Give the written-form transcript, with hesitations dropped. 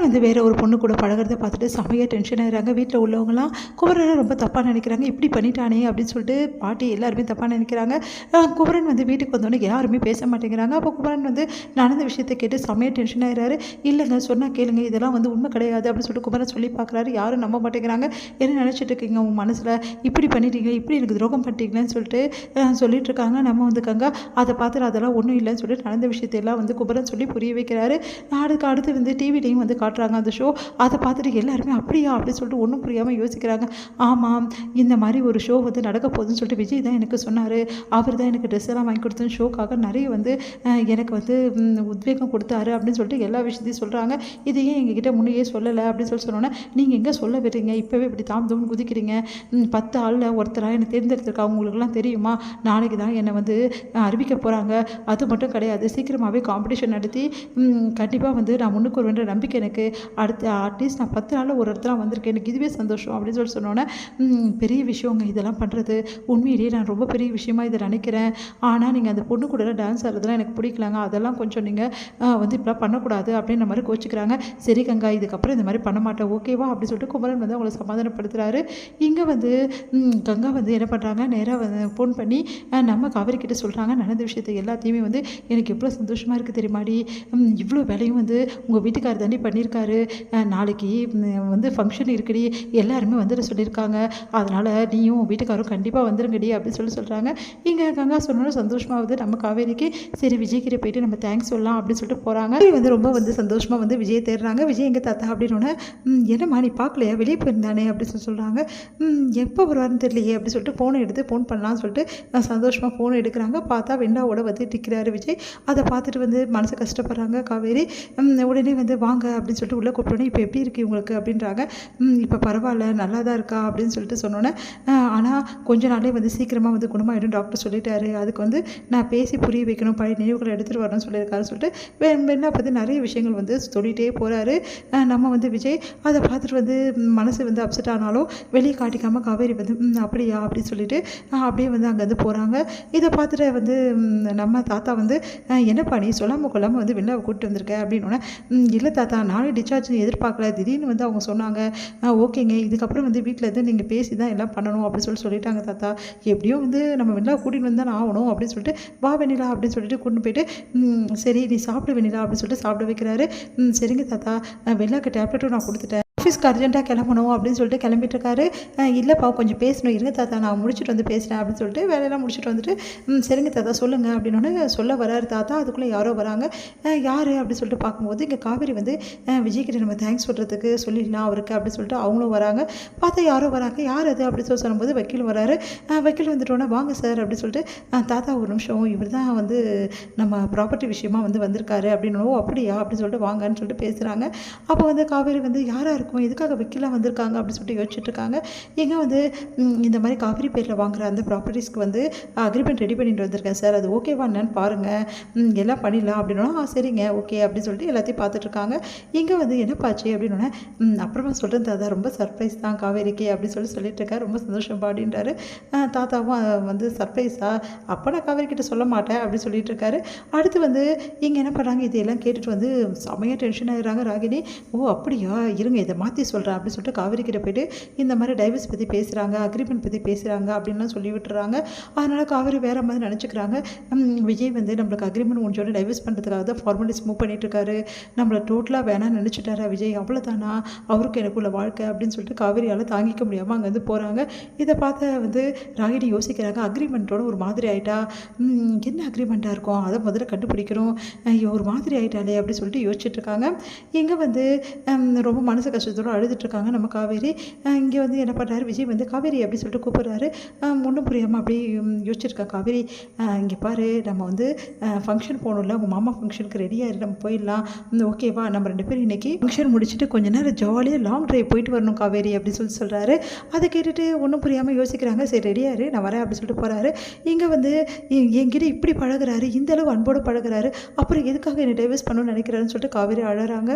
குமரன் வந்து வேற ஒரு பொண்ணு கூட பழகிறத பார்த்துட்டு செமையாக டென்ஷன் ஆகிறாங்க. வீட்டில் உள்ளவங்களாம் குமரனை ரொம்ப தப்பாக நினைக்கிறாங்க. இப்படி பண்ணிட்டானே அப்படின்னு சொல்லிட்டு பாட்டி எல்லாருமே தப்பாக நினைக்கிறாங்க. குமரன் வந்து வீட்டுக்கு வந்தோடனே யாருமே பேச மாட்டேங்கிறாங்க. அப்போ குமரன் வந்து நடந்த விஷயத்தை கேட்டு செமையாக டென்ஷன் ஆகிறாரு. இல்லைங்க சொன்னால் கேளுங்க, இதெல்லாம் வந்து உண்மை கிடையாது அப்படின்னு சொல்லிட்டு குமரன் சொல்லி பார்க்குறாரு. யாரும் நம்ப மாட்டேங்கிறாங்க. என்ன நினச்சிட்டு இருக்கீங்க உங்கள் மனசில், இப்படி பண்ணிட்டீங்க, இப்படி எனக்கு துரோகம் பண்ணிட்டீங்களேன்னு சொல்லிட்டு சொல்லிட்டு இருக்காங்க. நம்ம வந்து கங்கா அதை பார்த்துட்டு அதெல்லாம் ஒன்றும் இல்லைன்னு சொல்லிட்டு நடந்த விஷயத்தையெல்லாம் வந்து குமரன் சொல்லி புரிய வைக்கிறாரு. அடுத்து வந்து டிவிலையும் வந்து காட்டுறாங்க அந்த ஷோ. அதை பார்த்துட்டு எல்லாருமே அப்படியா அப்படின்னு சொல்லிட்டு ஒன்றும் புரியாமல் யோசிக்கிறாங்க. ஆமாம், இந்த மாதிரி ஒரு ஷோ வந்து நடக்க போகுதுன்னு சொல்லிட்டு விஜய் தான் எனக்கு சொன்னார். அவர் தான் எனக்கு ட்ரெஸ் எல்லாம் வாங்கி கொடுத்தேன், ஷோக்காக நிறைய வந்து எனக்கு வந்து உத்வேகம் கொடுத்தாரு அப்படின்னு சொல்லிட்டு எல்லா விஷயத்தையும் சொல்கிறாங்க. இது ஏன் எங்ககிட்ட முன்னையே சொல்லலை அப்படின்னு சொல்லி சொன்னோன்னே, நீங்கள் எங்கே சொல்ல விடுறீங்க, இப்போவே இப்படி தாம் குதிக்கிறீங்க. 10 ஆளில் ஒருத்தராக என்னை தேர்ந்தெடுத்திருக்கா, உங்களுக்குலாம் தெரியுமா? நாளைக்கு தான் என்னை வந்து அறிவிக்க போகிறாங்க. அது மட்டும் கிடையாது, சீக்கிரமாகவே காம்படிஷன் நடத்தி கண்டிப்பாக வந்து நான் முன்னுக்கு வருவேன்ற நம்பிக்கை எனக்கு. அடுத்து அட்லீஸ்ட் நான் 10 நாளில் ஒரு இடத்துல வந்திருக்கேன், எனக்கு இதுவே சந்தோஷம் அப்படின்னு சொல்லி சொன்னோன்னே, பெரிய விஷயங்க இதெல்லாம் பண்ணுறது. உண்மையிலேயே நான் ரொம்ப பெரிய விஷயமா இதை நினைக்கிறேன். ஆனால் நீங்கள் அந்த பொண்ணு கூட டான்ஸ் ஆடுறதுலாம் எனக்கு பிடிக்கலாங்க, அதெல்லாம் கொஞ்சம் நீங்கள் வந்து இப்படிலாம் பண்ணக்கூடாது அப்படின்ற மாதிரி கோச்சிக்கிறாங்க. சரி கங்கா, இதுக்கப்புறம் இந்த மாதிரி பண்ண மாட்டேன், ஓகேவா அப்படின்னு சொல்லிட்டு குமரன் வந்து அவங்களை சமாதானப்படுத்துகிறாரு. இங்கே வந்து கங்கா வந்து என்ன பண்ணுறாங்க, நேராக வந்து ஃபோன் பண்ணி நம்ம காவேரி கிட்ட சொல்கிறாங்க நடந்த விஷயத்தை எல்லாத்தையுமே. வந்து எனக்கு எவ்வளோ சந்தோஷமாக இருக்குது தெரியுமாடி, இவ்வளோ வேலையும் வந்து உங்கள் வீட்டுக்காரர் தாண்டி பண்ணியிருக்காரு. நாளைக்கு வந்து ஃபங்க்ஷன் இருக்குடி, எல்லாருமே வந்துட சொல்லியிருக்காங்க, அதனால் நீயும் வீட்டுக்காரும் கண்டிப்பாக வந்துருங்கடி அப்படின்னு சொல்கிறாங்க. இங்கே கங்கா சொன்னோன்னு சந்தோஷமாகுது நம்ம காவேரிக்கு. சரி விஜய்கிட்ட போயிட்டு நம்ம தேங்க்ஸ் சொல்லலாம் அப்படின்னு சொல்லிட்டு போகிறாங்க. வந்து ரொம்ப வந்து சந்தோஷமாக வந்து விஜய் தேடுறாங்க. விஜய் எங்கள் தாத்தா அப்படின்னோடனே, என்னம்மா நீ பார்க்கலையா, வெளியே போயிருந்தானே அப்படின்னு சொல்கிறாங்க. எப்போ வருவாருன்னு தெரியலையே அப்படின்னு சொல்லிட்டு ஃபோனை எடுத்து ஃபோன் பண்ணலான்னு சொல்லிட்டு சந்தோஷமாக ஃபோன் எடுக்கிறாங்க. பார்த்தா வெண்டாவோட வந்து டிக்கிறாரு விஜய். அதை பார்த்துட்டு வந்து மனசு கஷ்டப்படுறாங்க காவேரி. உடனே வந்து வாங்க அப்படின்னு சொல்லிட்டு உள்ளே கூப்பிட்டோன்னே, இப்போ எப்படி இருக்குது உங்களுக்கு அப்படின்றாங்க. இப்போ பரவாயில்ல, நல்லா தான் இருக்கா அப்படின்னு சொல்லிட்டு சொன்னோன்னே, ஆனால் கொஞ்ச நாளே வந்து சீக்கிரமாக வந்து குணமாயிடும் டாக்டர் சொல்லிட்டாரு, அதுக்கு வந்து நான் பேசி புரிய வைக்கணும், பழைய நினைவுகளை எடுத்துகிட்டு வரணும்னு சொல்லியிருக்காரு சொல்லிட்டு வெண்ணா பற்றி நிறைய விஷயங்கள் வந்து சொல்லிகிட்டே போகிறாரு. நம்ம வந்து விஜய் அதை பார்த்துட்டு வந்து மனசு வந்து அப்செட் ஆனாலும் வெளியே காட்டிக்காமல் காவேரி வந்து அப்படியா அப்படின்னு சொல்லிட்டு அப்படியே வந்து அங்கேருந்து போகிறாங்க. இதை பார்த்துட்டு வந்து நம்ம தாத்தா வந்து, என்னப்பா நீ சொல்லாமல் கொள்ளாமல் வந்து வெளில கூப்பிட்டு வந்திருக்கேன் அப்படின்னோடனே, இல்லை தாத்தா நானே டிஸ்சார்ஜ் எதிர்பார்க்கல, திடீர்னு வந்து அவங்க சொன்னாங்க, ஓகேங்க இதுக்கப்புறம் வந்து வீட்டில் இருந்து நீங்கள் பேசி தான் எல்லாம் பண்ணணும் அப்படின்னு சொல்லிட்டாங்க தாத்தா. எப்படியும் வந்து நம்ம வெளில கூட்டிகிட்டு வந்து தான் ஆகணும் அப்படின்னு சொல்லிட்டு, வா வெண்ணிலா அப்படின்னு சொல்லிட்டு கூட்டின்னு போயிட்டு, சரி நீ சாப்பிட வெண்ணிலா அப்படின்னு சொல்லிட்டு சாப்பிட வைக்கிறாரு. சரிங்க தாத்தா, வெள்ளாக்கு டேப்லெட்டும் நான் கொடுத்துட்டேன், ஆஃபீஸ்க்கு அர்ஜென்ட்டாக கிளம்பணும் அப்படின்னு சொல்லிட்டு கிளம்பிட்டு இருக்காரு. இல்லைப்பா கொஞ்சம் பேசணும், இருங்க தாத்தா நான் முடிச்சுட்டு வந்து பேசுகிறேன் அப்படின்னு சொல்லிட்டு வேலையெல்லாம் முடிச்சுட்டு வந்துட்டு, சரிங்க தாத்தா சொல்லுங்கள் அப்படின்னோடனே சொல்ல வராரு தாத்தா. அதுக்குள்ளே யாரோ வராங்க. யார் அப்படின்னு சொல்லிட்டு பார்க்கும்போது இங்கே காவேரி வந்து விஜய்கிட்ட நம்ம தேங்க்ஸ் சொல்கிறதுக்கு சொல்லிடலாம் அவருக்கு அப்படின்னு சொல்லிட்டு அவங்களும் வராங்க. பார்த்தா யாரோ வராங்க. யார் அது அப்படின்னு சொல்லும்போது வக்கீல் வராரு. வக்கீல் வந்துட்டோன்னே, வாங்க சார் அப்படின்னு சொல்லிட்டு, தாத்தா ஒரு நிமிஷம், இவர் தான் வந்து நம்ம ப்ராப்பர்ட்டி விஷயமா வந்து வந்திருக்காரு அப்படின்னு. அப்படியா அப்படின்னு சொல்லிட்டு வாங்கன்னு சொல்லிட்டு பேசுகிறாங்க. அப்போ வந்து காவேரி வந்து யாராக இருக்கும், எதுக்காக வக்கீலாக வந்திருக்காங்க அப்படின்னு சொல்லிட்டு யோசிச்சுட்டு இருக்காங்க. எங்கே வந்து இந்த மாதிரி காவேரி பேரில் வாங்குற அந்த ப்ராப்பர்ட்டிஸ்க்கு வந்து அக்ரிமெண்ட் ரெடி பண்ணிட்டு வந்திருக்கேன் சார், அது ஓகேவா என்னன்னு பாருங்கள், எல்லாம் பண்ணிடலாம் அப்படின்னா, சரிங்க ஓகே அப்படின்னு சொல்லிட்டு எல்லாத்தையும் பார்த்துட்ருக்காங்க. எங்கே வந்து என்னப்பாச்சு அப்படின்னோடனே, அப்புறமா சொல்கிறேன் தாத்தா, ரொம்ப சர்ப்ரைஸ் தான் காவேரிக்கு அப்படின்னு சொல்லிட்டு இருக்காரு. ரொம்ப சந்தோஷம் அப்படின்றாரு. தாத்தாவும் வந்து சர்ப்ரைஸா, அப்போ நான் காவேரி கிட்ட சொல்ல மாட்டேன் அப்படின்னு சொல்லிட்டு இருக்காரு. அடுத்து வந்து இங்கே என்ன பண்ணுறாங்க, இதையெல்லாம் கேட்டுட்டு வந்து செமையாக டென்ஷன் ஆகிடுறாங்க ராகினி. ஓ அப்படியா, இருங்க இதை மாற்றி சொல்கிறேன் அப்படின்னு சொல்லிட்டு காவேரி கிட்ட போயிட்டு இந்த மாதிரி டைவர்ஸ் பற்றி பேசுகிறாங்க, அக்ரிமெண்ட் பற்றி பேசுகிறாங்க அப்படின்லாம் சொல்லி விட்டுறாங்க. அதனால் காவேரி வேறு மாதிரி நினச்சிக்கிறாங்க. விஜய் வந்து நம்மளுக்கு அக்ரிமெண்ட் முடிஞ்சோடனே டைவர்ஸ் பண்ணுறதுக்காக தான் ஃபார்மாலிட்டிஸ் மூவ் பண்ணிகிட்ருக்காரு, நம்மளை டோட்டலாக வேணாம்னு நினச்சிட்டாரா விஜய், அவ்வளோதானா அவருக்கு எனக்குள்ள வாழ்க்கை அப்படின்னு சொல்லிட்டு காவேரியால் தாங்கிக்க முடியாமல் அங்கேருந்து போகிறாங்க. இதை பார்த்த வந்து ராகினி யோசிக்கிறாங்க, அக்ரிமெண்ட்டோட ஒரு மாதிரி ஆகிட்டா, என்ன அக்ரிமெண்ட்டாக இருக்கும், அதை முதல்ல கண்டுபிடிக்கணும், ஒரு மாதிரி ஆகிட்டாலே அப்படின்னு சொல்லிட்டு யோசிச்சுட்ருக்காங்க. இங்கே வந்து ரொம்ப மனசு கஷ்டத்தோடு அழுதுட்ருக்காங்க நம்ம காவேரி. இங்கே வந்து என்ன பண்ணுறாரு விஜய் வந்து காவேரி அப்படி சொல்லிட்டு கூப்பிட்றாரு. ஒன்றும் புரியாமல் அப்படி யோசிச்சிருக்கா காவேரி. இங்கே பாரு, நம்ம வந்து ஃபங்க்ஷன் போகணும்ல, உங்கள் மாமா ஃபங்க்ஷனுக்கு ரெடியாக நம்ம போயிடலாம், ஓகேவா, நம்ம 2 பேரும் இன்றைக்கி ஃபங்க்ஷன் முடிச்சுட்டு கொஞ்ச நேரம் ஜாலியாக லாங் ட்ரைவ் போயிட்டு வரணும் காவேரி அப்படின்னு சொல்கிறாரு. அதை கேட்டுட்டு ஒன்றும் புரியாமல் யோசிக்கிறாங்க. சரி ரெடியாரு, நான் வரேன் அப்படின்னு சொல்லிட்டு போகிறாரு. இங்கே வந்து என்கிட்ட இப்படி பழகுறாரு, இந்த அளவு அன்போடு பழகுறாரு, அப்புறம் எதுக்காக என்னை டைவர்ஸ் பண்ணணும்னு நினைக்கிறாருன்னு சொல்லிட்டு காவேரி அழறாங்க.